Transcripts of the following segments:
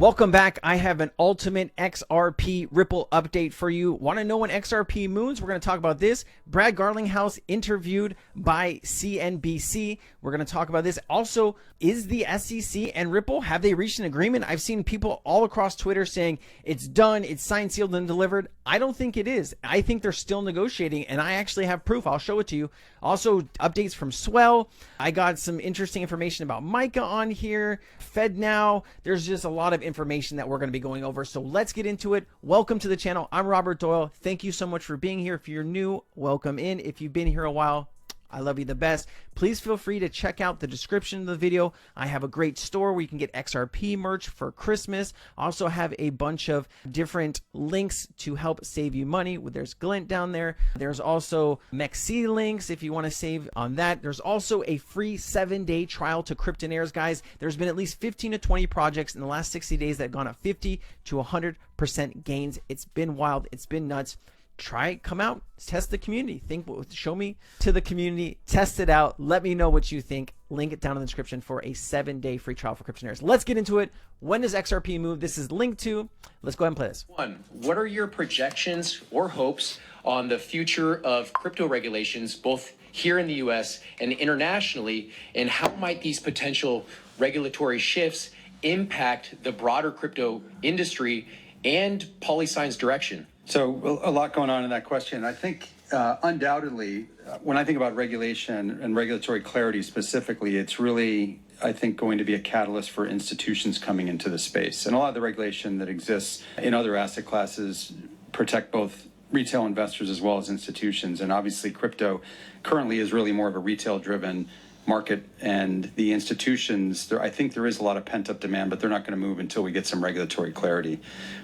Welcome back. I have an ultimate XRP Ripple update for you. Want to know when XRP moons? We're going to talk about this. Brad Garlinghouse interviewed by CNBC. We're going to talk about this. Also, is the SEC and Ripple, have they reached an agreement? I've seen people all across Twitter saying it's done, it's signed, sealed, and delivered. I don't think it is. I think they're still negotiating, and I actually have proof. I'll show it to you. Also, updates from Swell. I got some interesting information about Micah on here. FedNow. There's just a lot of information that we're going to be going over. So let's get into it. Welcome to the channel. I'm Robert Doyle. Thank you so much for being here. If you're new, welcome in. If you've been here a while, I love you the best. Please feel free to check out the description of the video. I have a great store where you can get XRP merch for Christmas. I also have a bunch of different links to help save you money. There's Glint down there. There's also MEXC links if you want to save on that. There's also a free 7-day trial to Cryptonairz, guys. There's been at least 15 to 20 projects in the last 60 days that have gone up 50 to 100% gains. It's been wild. It's been nuts. Try it, come out, test the community. Show me to the community, test it out. Let me know what you think. Link it down in the description for a 7-day free trial for Cryptonairz. Let's get into it. When does XRP move? This is linked to. Let's go ahead and play this. What are your projections or hopes on the future of crypto regulations, both here in the US and internationally, and how might these potential regulatory shifts impact the broader crypto industry and PolySign's direction? So a lot going on in that question. I think undoubtedly, when I think about regulation and regulatory clarity specifically, it's really, I think, going to be a catalyst for institutions coming into the space. And a lot of the regulation that exists in other asset classes protect both retail investors as well as institutions. And obviously crypto currently is really more of a retail-driven market, and the institutions, I think there is a lot of pent-up demand, but they're not going to move until we get some regulatory clarity.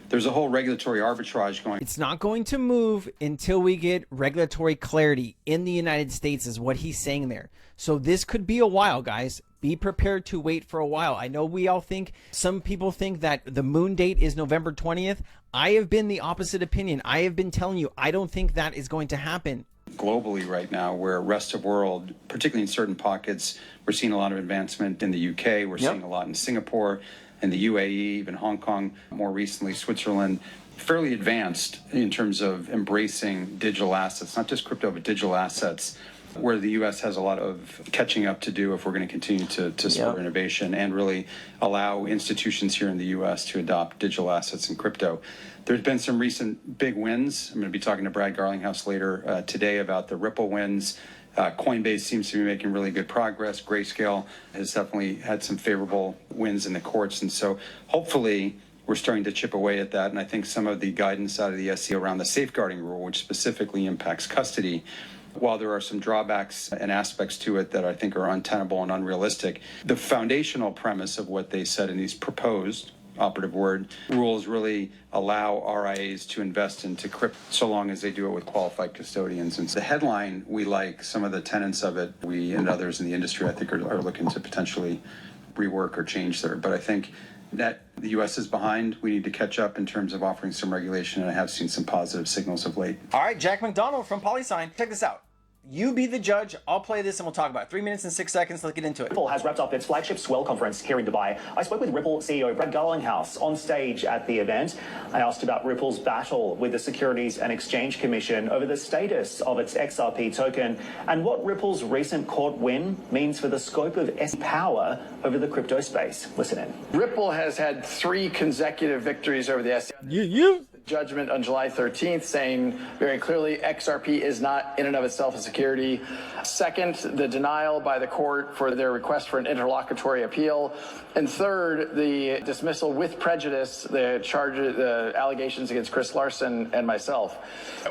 There's a whole regulatory arbitrage going. It's not going to move until we get regulatory clarity in the United States, is what he's saying there. So this could be a while, guys. Be prepared to wait for a while. I know we all think, some people think that the moon date is November 20th. I have been the opposite opinion. I have been telling you, I don't think that is going to happen. Globally right now, where rest of world, particularly in certain pockets, we're seeing a lot of advancement in the UK, we're seeing a lot in Singapore, and the UAE, even Hong Kong, more recently Switzerland, fairly advanced in terms of embracing digital assets, not just crypto, but digital assets, where the US has a lot of catching up to do if we're going to continue to spur innovation and really allow institutions here in the US to adopt digital assets and crypto. There's been some recent big wins. I'm going to be talking to Brad Garlinghouse later today about the Ripple wins. Coinbase seems to be making really good progress. Grayscale has definitely had some favorable wins in the courts. And so hopefully we're starting to chip away at that. And I think some of the guidance out of the SEC around the safeguarding rule, which specifically impacts custody, while there are some drawbacks and aspects to it that I think are untenable and unrealistic, the foundational premise of what they said in these proposed operative word rules really allow RIAs to invest into crypto so long as they do it with qualified custodians. And so the headline, we like some of the tenets of it. We and others in the industry, I think, are looking to potentially rework or change there. But I think that the U.S. is behind. We need to catch up in terms of offering some regulation, and I have seen some positive signals of late. All right, Jack McDonald from PolySign. Check this out. You be the judge. I'll play this and we'll talk about it. 3 minutes and 6 seconds. Let's get into it. Ripple has wrapped up its flagship Swell conference here in Dubai. I spoke with Ripple CEO Brad Garlinghouse on stage at the event. I asked about Ripple's battle with the Securities and Exchange Commission over the status of its XRP token and what Ripple's recent court win means for the scope of SEC power over the crypto space. Listen in. Ripple has had 3 consecutive victories over the SEC. Judgment on July 13th saying very clearly XRP is not in and of itself a security. Second, the denial by the court for their request for an interlocutory appeal. And third, the dismissal with prejudice, the allegations against Chris Larson and myself.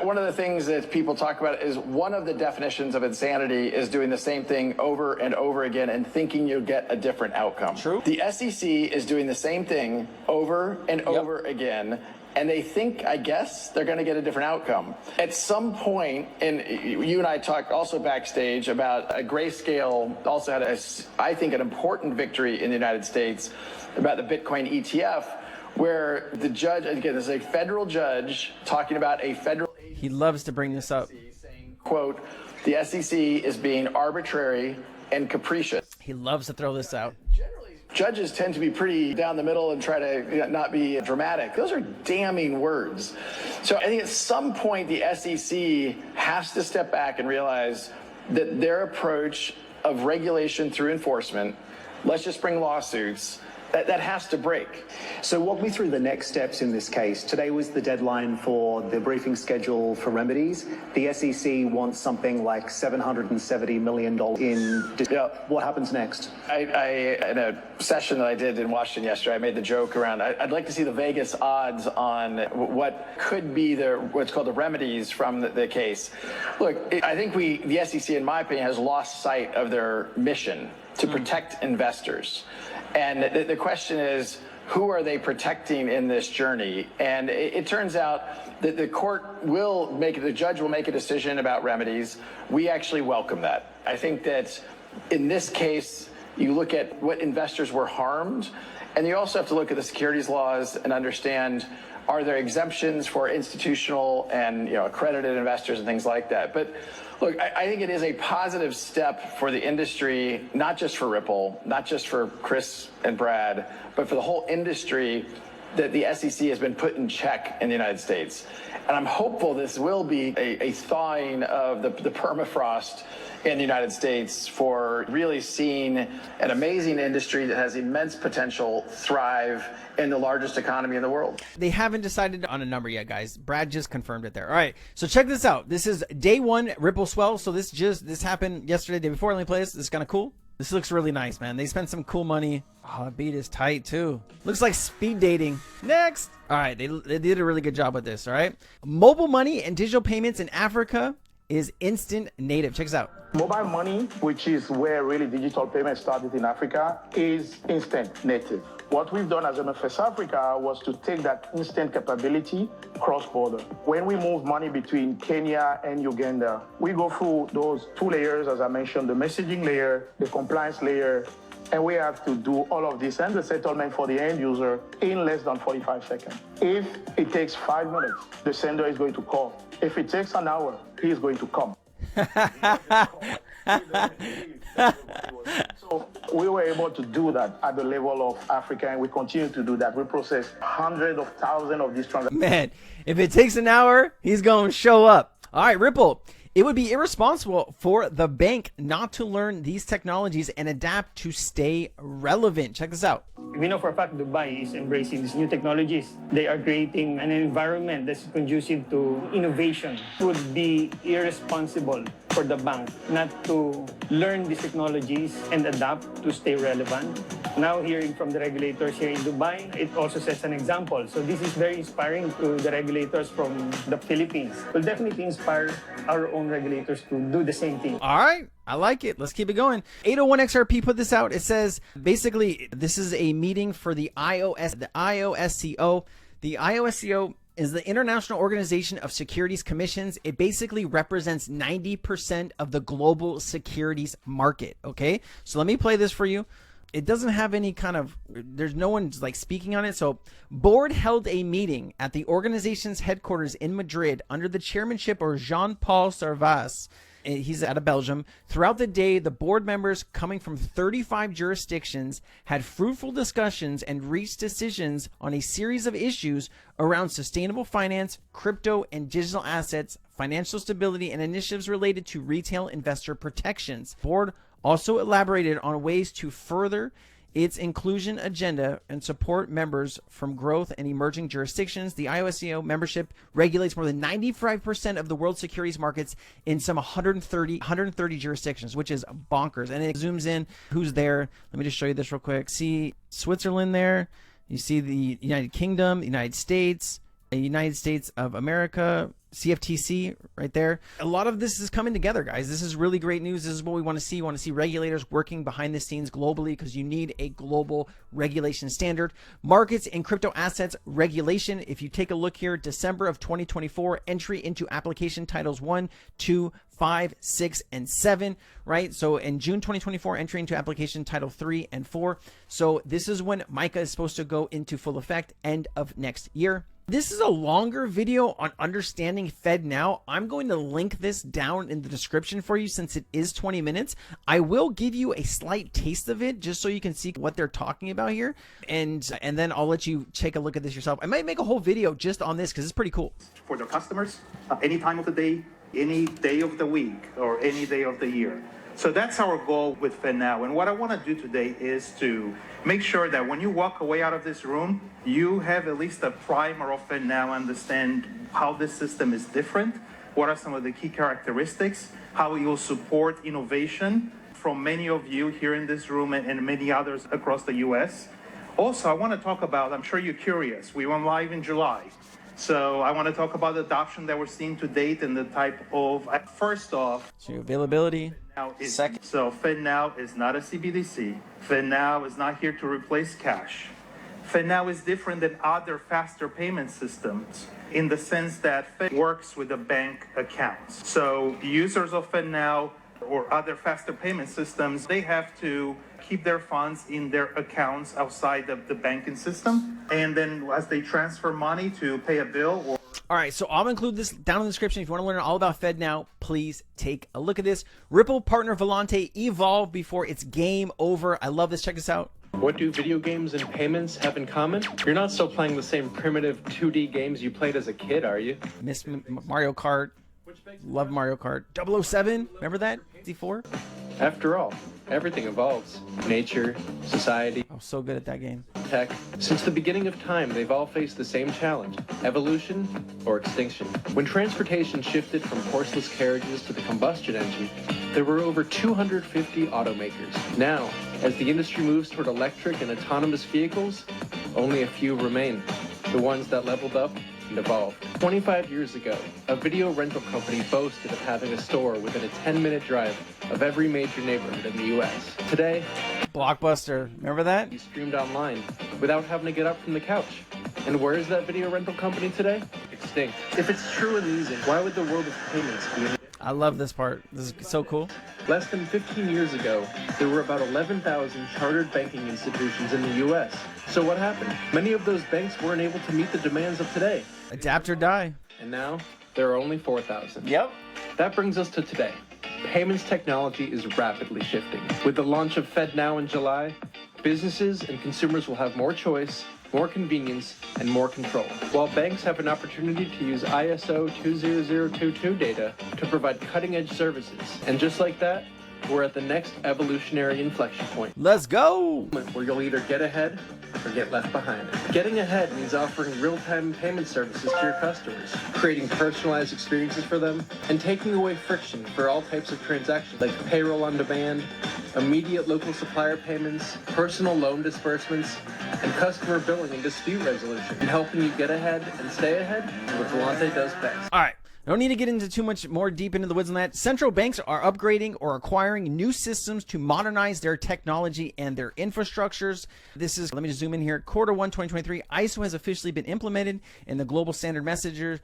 One of the things that people talk about is one of the definitions of insanity is doing the same thing over and over again and thinking you'll get a different outcome. True. The SEC is doing the same thing over and over again. And they think, I guess, they're going to get a different outcome. At some point, and you and I talked also backstage about Grayscale also had, I think, an important victory in the United States about the Bitcoin ETF, where the judge, again, this is a federal judge talking about a federal agency. He loves to bring this up. Saying, quote, the SEC is being arbitrary and capricious. He loves to throw this out. Generally Judges tend to be pretty down the middle and try to not be dramatic. Those are damning words. So I think at some point the SEC has to step back and realize that their approach of regulation through enforcement, let's just bring lawsuits, that has to break. So walk me through the next steps in this case. Today was the deadline for the briefing schedule for remedies. The SEC wants something like $770 million in. Yeah. What happens next? I in a session that I did in Washington yesterday, I made the joke around, I'd like to see the Vegas odds on what could be what's called the remedies from the case. Look, I think the SEC, in my opinion, has lost sight of their mission to protect investors. And the question is, who are they protecting in this journey? And it turns out that the judge will make a decision about remedies. We actually welcome that. I think that in this case, you look at what investors were harmed, and you also have to look at the securities laws and understand, are there exemptions for institutional and accredited investors and things like that? But look, I think it is a positive step for the industry, not just for Ripple, not just for Chris and Brad, but for the whole industry, that the SEC has been put in check in the United States. And I'm hopeful this will be a thawing of the permafrost in the United States for really seeing an amazing industry that has immense potential thrive in the largest economy in the world. They haven't decided on a number yet, guys. Brad just confirmed it there. All right, so check this out. This is day one Ripple Swell. So this happened yesterday, day before. Let me play this. This is kind of cool. This looks really nice, man. They spent some cool money. Oh, the beat is tight too. Looks like speed dating. Next. All right, they did a really good job with this. All right, mobile money and digital payments in Africa is instant native. Check this out. Mobile money, which is where really digital payments started in Africa, is instant native. What we've done as MFS Africa was to take that instant capability cross-border. When we move money between Kenya and Uganda, we go through those two layers, as I mentioned, the messaging layer, the compliance layer, and we have to do all of this and the settlement for the end user in less than 45 seconds. If it takes 5 minutes, the sender is going to call. If it takes an hour, he is going to come. So we were able to do that at the level of Africa, and we continue to do that. We process hundreds of thousands of these transactions. Man, if it takes an hour, he's going to show up. All right, Ripple. It would be irresponsible for the bank not to learn these technologies and adapt to stay relevant. Check this out. We know for a fact Dubai is embracing these new technologies. They are creating an environment that's conducive to innovation. It would be irresponsible for the bank not to learn these technologies and adapt to stay relevant. Now hearing from the regulators here in Dubai, it also sets an example. So this is very inspiring to the regulators from the Philippines. Will definitely inspire our own regulators to do the same thing. All right. I like it. Let's keep it going. 801XRP put this out. It says, basically, this is a meeting for the IOSCO. The IOSCO is the International Organization of Securities Commissions. It basically represents 90% of the global securities market. Okay. So let me play this for you. It doesn't have any kind of, there's no one like speaking on it. So board held a meeting at the organization's headquarters in Madrid under the chairmanship of Jean-Paul Sarvas. He's out of Belgium. Throughout the day, the board members coming from 35 jurisdictions had fruitful discussions and reached decisions on a series of issues around sustainable finance, crypto and digital assets, financial stability, and initiatives related to retail investor protections. Board also elaborated on ways to further its inclusion agenda and support members from growth and emerging jurisdictions. The IOSCO membership regulates more than 95% of the world securities markets in some 130 jurisdictions, which is bonkers. And it zooms in who's there. Let me just show you this real quick. See Switzerland there. You see the United Kingdom, the United States of America, CFTC right there. A lot of this is coming together, guys. This is really great news. This is what we want to see. We want to see regulators working behind the scenes globally because you need a global regulation standard. Markets and crypto assets regulation. If you take a look here, December of 2024, entry into application titles 1, 2, 5, 6, and 7, right? So in June 2024, entry into application title 3 and 4. So this is when MiCA is supposed to go into full effect, end of next year. This is a longer video on understanding FedNow. I'm going to link this down in the description for you since it is 20 minutes. I will give you a slight taste of it just so you can see what they're talking about here. And then I'll let you take a look at this yourself. I might make a whole video just on this because it's pretty cool. For the customers, any time of the day, any day of the week, or any day of the year. So that's our goal with FedNow. And what I want to do today is to make sure that when you walk away out of this room, you have at least a primer of FedNow, understand how this system is different, what are some of the key characteristics, how it will support innovation from many of you here in this room and many others across the US. Also, I want to talk about, I'm sure you're curious, we went live in July. So I want to talk about the adoption that we're seeing to date and the type of, first off, So availability. Second. So FedNow is not a CBDC. FedNow is not here to replace cash. FedNow is different than other faster payment systems in the sense that Fed works with the bank accounts. So users of FedNow or other faster payment systems, they have to keep their funds in their accounts outside of the banking system. And then as they transfer money to pay a bill or All right, so I'll include this down in the description. If you want to learn all about FedNow, please take a look at this. Ripple partner Volante, evolve before it's game over. I love this. Check this out. What do video games and payments have in common? You're not still playing the same primitive 2D games you played as a kid, are you? Miss Mario Kart. Love Mario Kart. 007. Remember that? 64. After all, everything evolves. Nature, society, I was so good at that game. tech. Since the beginning of time, they've all faced the same challenge: evolution or extinction. When transportation shifted from horseless carriages to the combustion engine, there were over 250 automakers. Now, as the industry moves toward electric and autonomous vehicles, only a few remain. The ones that leveled up and evolved. 25 years ago, a video rental company boasted of having a store within a 10-minute drive of every major neighborhood in the U.S. Today, Blockbuster. Remember that? you streamed online without having to get up from the couch. And where is that video rental company today? Extinct. If it's true and easy, why would the world of payments be in I love this part. This is so cool. Less than 15 years ago, there were about 11,000 chartered banking institutions in the U.S. So what happened? Many of those banks weren't able to meet the demands of today. Adapt or die. And now, there are only 4,000. Yep. That brings us to today. Payments technology is rapidly shifting. With the launch of FedNow in July, businesses and consumers will have more choice, more convenience, and more control, while banks have an opportunity to use ISO 20022 data to provide cutting-edge services. And just like that, we're at the next evolutionary inflection point, Let's go. where you'll either get ahead or get left behind. Getting ahead means offering real-time payment services to your customers, creating personalized experiences for them, and taking away friction for all types of transactions like payroll on demand, immediate local supplier payments, personal loan disbursements, and customer billing and dispute resolution, and helping you get ahead and stay ahead is what Volante does best. All right. I don't need to get into too much more deep into the woods on that. Central banks are upgrading or acquiring new systems to modernize their technology and their infrastructures. This is, let me just zoom in here. Quarter 1, 2023, ISO has officially been implemented in the global messaging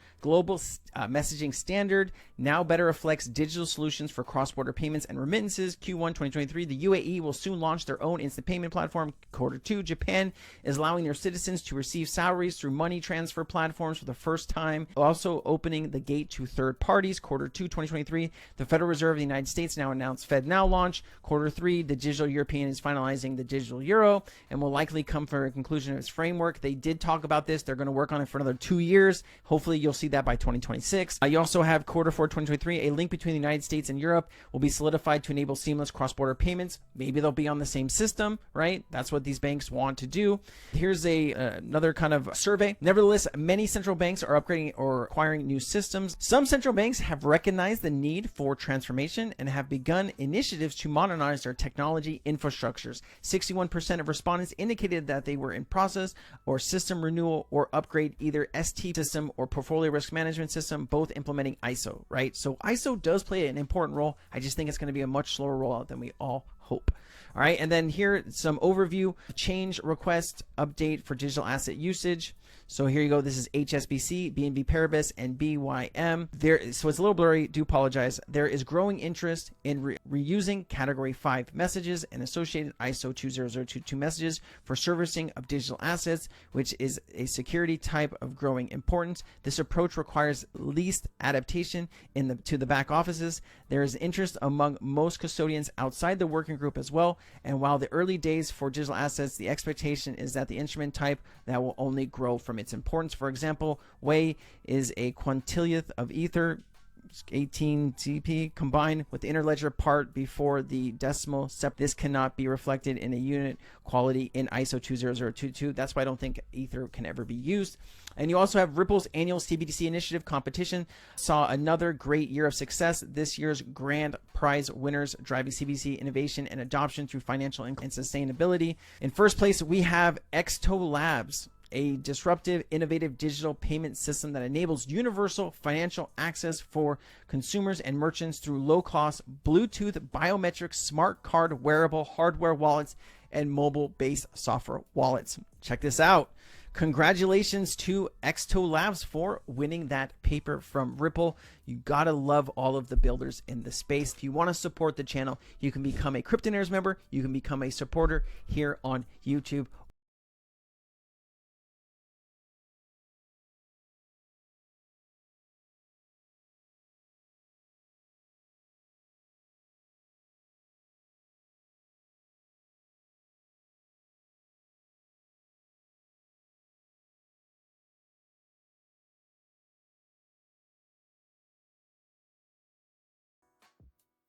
standard. Now better reflects digital solutions for cross-border payments and remittances. Q1 2023, the UAE will soon launch their own instant payment platform. Quarter 2, Japan is allowing their citizens to receive salaries through money transfer platforms for the first time, also opening the gate to third parties. Quarter 2, 2023, the Federal Reserve of the United States now announced FedNow launch. Quarter 3, the Digital European is finalizing the digital euro and will likely come for a conclusion of its framework. They did talk about this. They're going to work on it for another 2 years. Hopefully you'll see that by 2026. You also have quarter 4, 2023, a link between the United States and Europe will be solidified to enable seamless cross-border payments. Maybe they'll be on the same system, right? That's what these banks want to do. Here's another kind of survey. Nevertheless, many central banks are upgrading or acquiring new systems. Some central banks have recognized the need for transformation and have begun initiatives to modernize their technology infrastructures. 61% of respondents indicated that they were in process or system renewal or upgrade either ST system or portfolio risk management system, both implementing ISO, right? So ISO does play an important role. I just think it's going to be a much slower rollout than we all hope hope. All right, and then here some overview, change request update for digital asset usage. So here you go. This is HSBC, BNP Paribas, and BYM. So it's a little blurry. Do apologize. There is growing interest in reusing Category 5 messages and associated ISO 20022 messages for servicing of digital assets, which is a security type of growing importance. This approach requires least adaptation to the back offices. There is interest among most custodians outside the working group as well. And while the early days for digital assets, the expectation is that the instrument type that will only grow from its importance. For example, Way is a quintillionth of Ether, 18 TP, combined with the interledger part before the decimal step. This cannot be reflected in a unit quality in ISO 20022. That's why I don't think Ether can ever be used. And you also have Ripple's annual CBDC initiative competition saw another great year of success. This year's grand prize winners driving CBDC innovation and adoption through financial and sustainability. In first place, we have Exto Labs, a disruptive, innovative digital payment system that enables universal financial access for consumers and merchants through low-cost Bluetooth biometric smart card wearable hardware wallets and mobile-based software wallets. Check this out. Congratulations to Exto Labs for winning that paper from Ripple. You gotta love all of the builders in the space. If you want to support the channel, you can become a Cryptonairz member. You can become a supporter here on YouTube